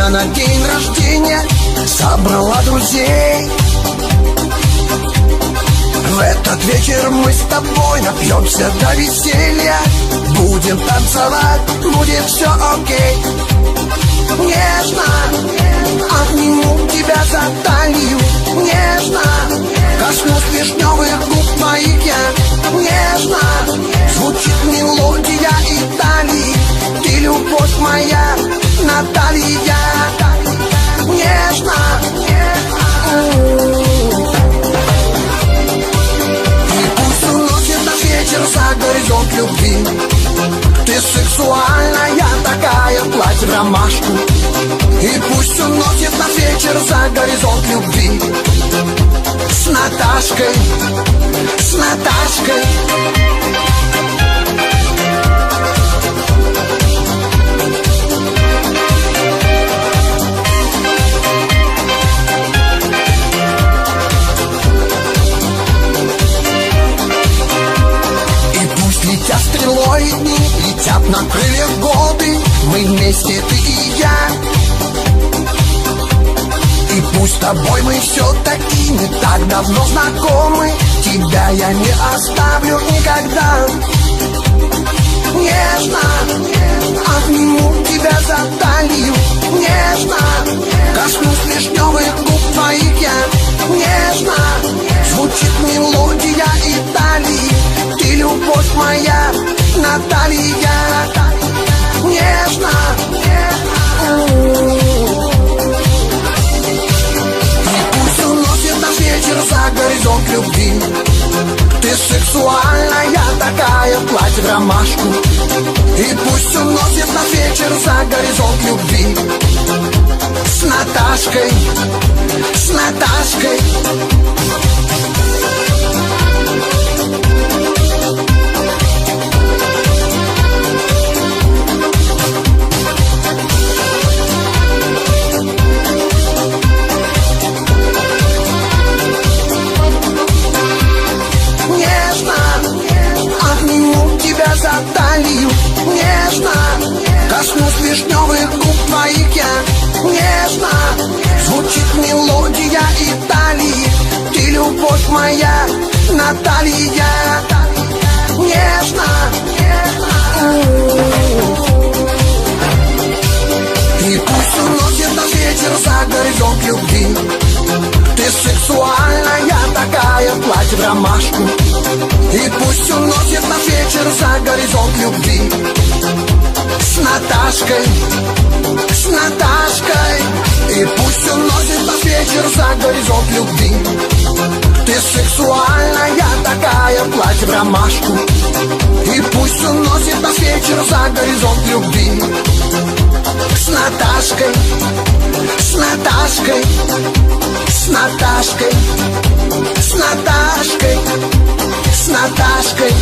меня на день рождения собрала друзей. В этот вечер мы с тобой напьемся до веселья. Будем танцевать, будет все окей. Нежно обниму тебя за талию, нежно коснусь вишневых губ твоих я. Нежно звучит мелодия Италии. Ты любовь моя, Наталья. Нежно. И пусть уносит наш вечер за горизонт любви. Ты сексуальная такая, платье в ромашку. И пусть уносит наш вечер за горизонт любви. С Наташкой, с Наташкой. Летят стрелой дни, летят на крыльях годы. Мы вместе, ты и я. И пусть с тобой мы все-таки не так давно знакомы. Тебя я не оставлю никогда. Нежно обниму тебя за талию. Нежно коснусь вишневых губ твоих я. Нежно звучит мелодия Италии. Ты любовь моя, Наталья. Нежно. И пусть уносит наш вечер за горизонт любви. Ты сексуальная такая, платье в ромашку. И пусть уносит наш вечер за горизонт любви. С Наташкой, с Наташкой. За талию, нежно коснусь вишневых губ твоих я. Нежно звучит мелодия Италии. Ты любовь моя, Наталья. Нежно. И пусть уносит наш вечер за горизонт любви. Ты сексуальная такая, платье в ромашку. И пусть уносит наш вечер за горизонт любви. С Наташкой, с Наташкой. И пусть уносит наш вечер за горизонт любви. Ты сексуальная такая, платье в ромашку. И пусть уносит наш вечер за горизонт любви. С Наташкой, с Наташкой. С Наташкой, с Наташкой, с Наташкой.